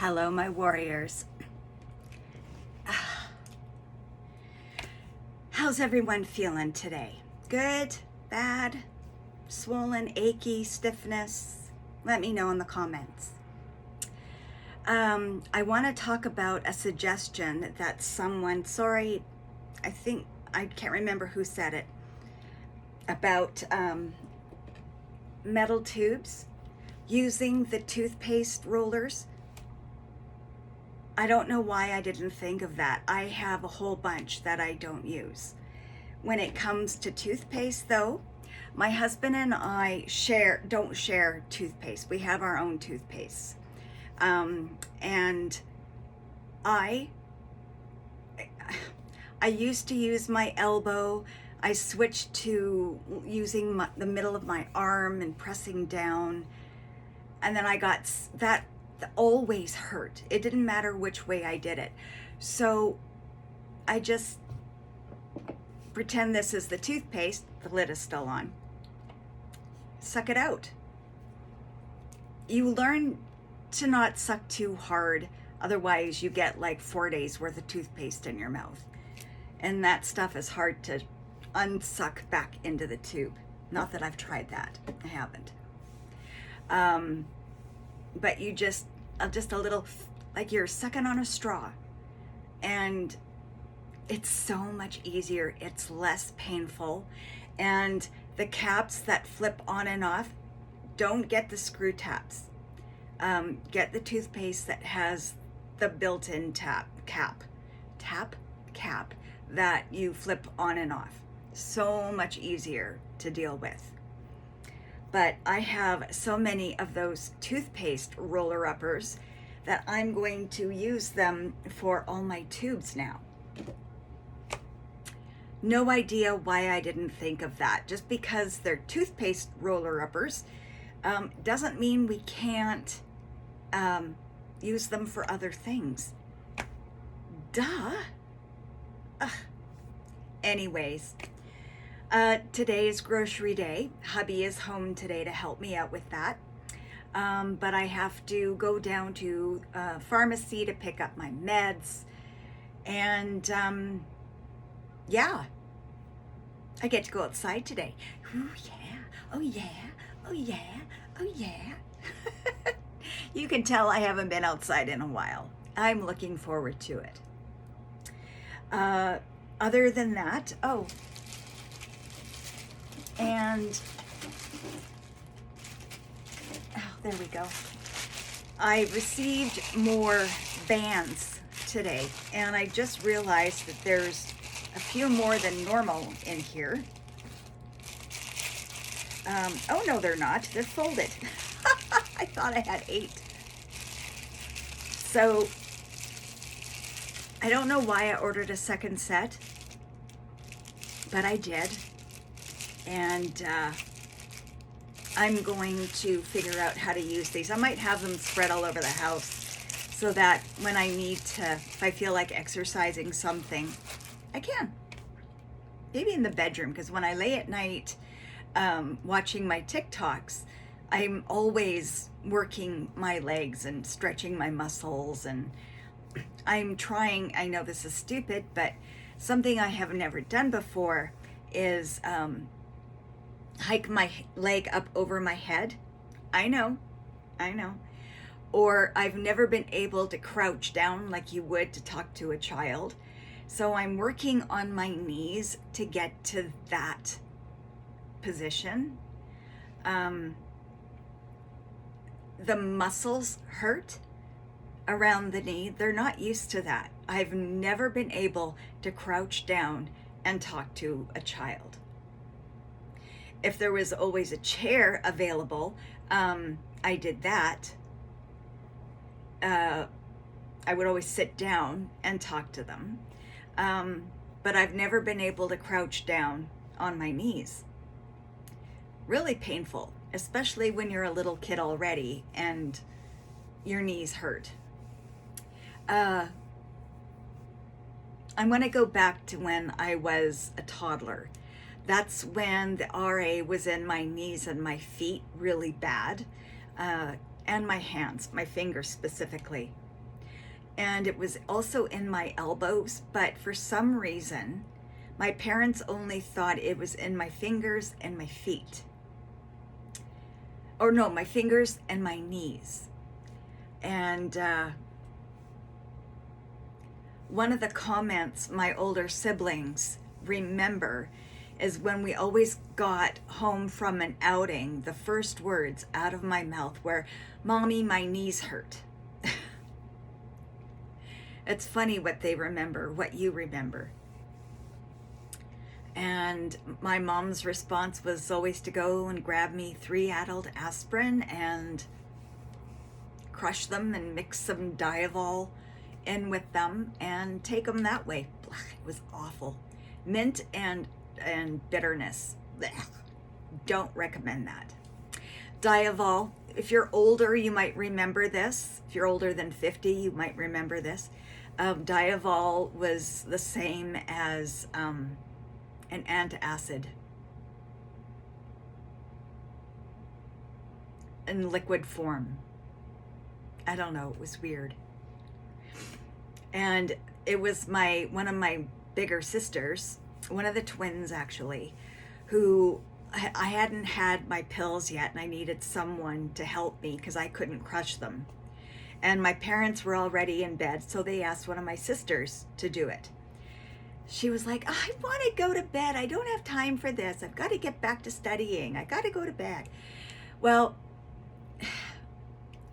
Hello, my warriors. How's everyone feeling today? Good? Bad? Swollen, achy, stiffness? Let me know in the comments. I want to talk about a suggestion that someone, I can't remember who said it, about metal tubes using the toothpaste rollers. I don't know why I didn't think of that. I have a whole bunch that I don't use. When it comes to toothpaste though, my husband and I don't share toothpaste. We have our own toothpaste. And I used to use my elbow. I switched to using the middle of my arm and pressing down. And then I got that always hurt. It didn't matter which way I did it. So I just pretend this is the toothpaste. The lid is still on. Suck it out. You learn to not suck too hard. Otherwise you get like 4 days worth of toothpaste in your mouth. And that stuff is hard to unsuck back into the tube. Not that I've tried that. I haven't. But you just a little, like you're sucking on a straw, and it's so much easier. It's less painful. And the caps that flip on and off, don't get the screw taps. Get the toothpaste that has the built-in cap that you flip on and off. So much easier to deal with. But I have so many of those toothpaste roller-uppers that I'm going to use them for all my tubes now. No idea why I didn't think of that. Just because they're toothpaste roller-uppers doesn't mean we can't use them for other things. Duh. Ugh. Anyways. Today is grocery day. Hubby is home today to help me out with that. But I have to go down to pharmacy to pick up my meds. And yeah, I get to go outside today. Ooh, yeah. Oh, yeah. Oh, yeah. Oh, yeah. You can tell I haven't been outside in a while. I'm looking forward to it. Other than that, and there we go. I received more bands today, and I just realized that there's a few more than normal in here. Oh no, they're not. They're folded. I thought I had 8. So I don't know why I ordered a second set, but I did. And I'm going to figure out how to use these. I might have them spread all over the house so that when I need to, if I feel like exercising something, I can. Maybe in the bedroom, because when I lay at night watching my TikToks, I'm always working my legs and stretching my muscles, and I'm trying, I know this is stupid, but something I have never done before is hike my leg up over my head. I know. Or I've never been able to crouch down like you would to talk to a child. So I'm working on my knees to get to that position. The muscles hurt around the knee. They're not used to that. I've never been able to crouch down and talk to a child. If there was always a chair available, I did that. I would always sit down and talk to them. But I've never been able to crouch down on my knees. Really painful, especially when you're a little kid already and your knees hurt. I'm going to go back to when I was a toddler. That's when the RA was in my knees and my feet really bad, and my hands, my fingers specifically. and it was also in my elbows, but for some reason, my parents only thought it was in my fingers and my feet. Or no, my fingers and my knees. And one of the comments my older siblings remember is when we always got home from an outing, the first words out of my mouth were, "Mommy, my knees hurt." It's funny what they remember, what you remember. And my mom's response was always to go and grab me 3 adult aspirin and crush them and mix some Diavol in with them and take them that way. It was awful. Mint and bitterness. Blech. Don't recommend that. Diavol, if you're older, you might remember this. If you're older than 50, you might remember this. Diavol was the same as an antacid in liquid form. I don't know, it was weird. And it was one of my bigger sisters, one of the twins actually, who I hadn't had my pills yet and I needed someone to help me because I couldn't crush them. And my parents were already in bed, so they asked one of my sisters to do it. She was like, "I want to go to bed. I don't have time for this. I've got to get back to studying. I got to go to bed." Well,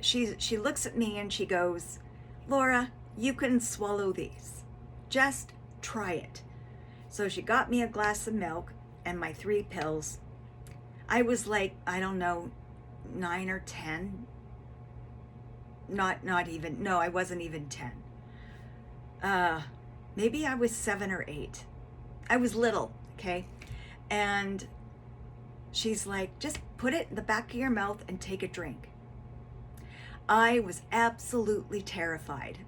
she looks at me and she goes, "Laura, you can swallow these. Just try it." So she got me a glass of milk and my 3 pills. I was like, I don't know, 9 or 10. Not even, no, I wasn't even 10. Maybe I was 7 or 8. I was little, okay? And she's like, "Just put it in the back of your mouth and take a drink." I was absolutely terrified.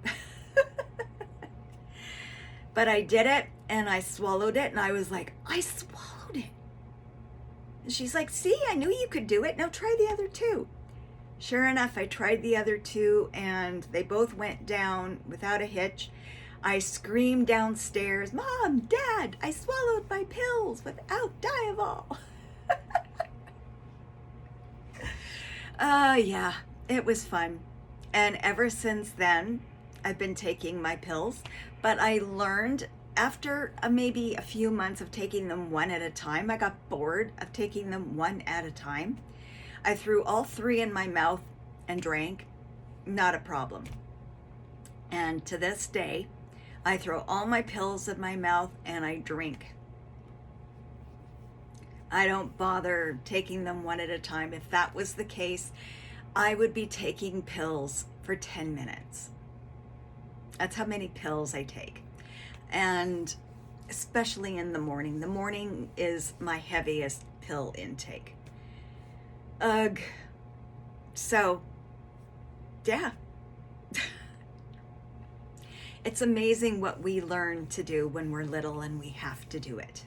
But I did it and I swallowed it and I was like, I swallowed it. And she's like, "See, I knew you could do it. Now try the other 2. Sure enough, I tried the other 2 and they both went down without a hitch. I screamed downstairs, "Mom, Dad, I swallowed my pills without Diavol." Yeah, it was fun. And ever since then, I've been taking my pills, but I learned after maybe a few months of taking them one at a time, I got bored of taking them one at a time. I threw all 3 in my mouth and drank, not a problem. And to this day, I throw all my pills in my mouth and I drink. I don't bother taking them one at a time. If that was the case, I would be taking pills for 10 minutes. That's how many pills I take. And especially in the morning. The morning is my heaviest pill intake. Ugh. So, yeah. It's amazing what we learn to do when we're little and we have to do it.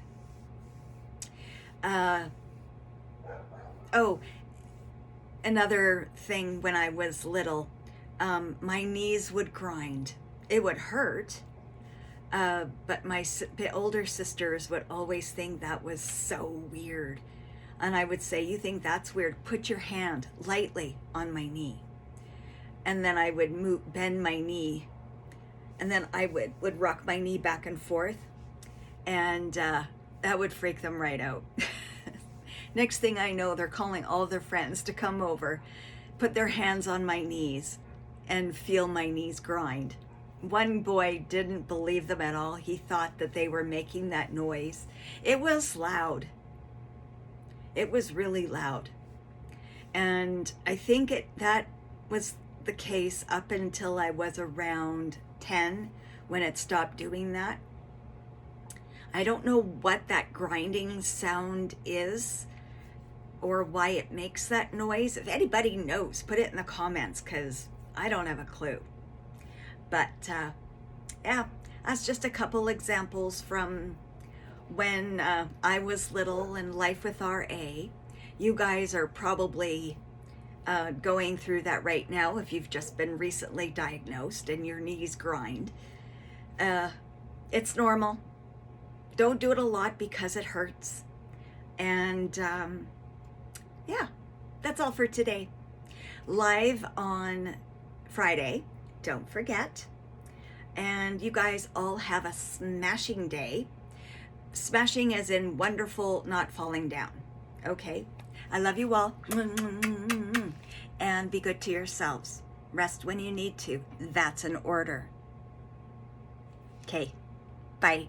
Another thing when I was little, my knees would grind. It would hurt, but my older sisters would always think that was so weird. And I would say, "You think that's weird? Put your hand lightly on my knee." And then I would bend my knee, and then I would rock my knee back and forth, and that would freak them right out. Next thing I know, they're calling all their friends to come over, put their hands on my knees, and feel my knees grind. One boy didn't believe them at all. He thought that they were making that noise. It was loud. It was really loud. And I think that was the case up until I was around 10 when it stopped doing that. I don't know what that grinding sound is or why it makes that noise. If anybody knows, put it in the comments because I don't have a clue. But yeah, that's just a couple examples from when I was little and life with RA. You guys are probably going through that right now, if you've just been recently diagnosed and your knees grind, it's normal. Don't do it a lot because it hurts. And yeah, that's all for today. Live on Friday, don't forget. And you guys all have a smashing day. Smashing as in wonderful, not falling down. Okay? I love you all. And be good to yourselves. Rest when you need to. That's an order. Okay. Bye.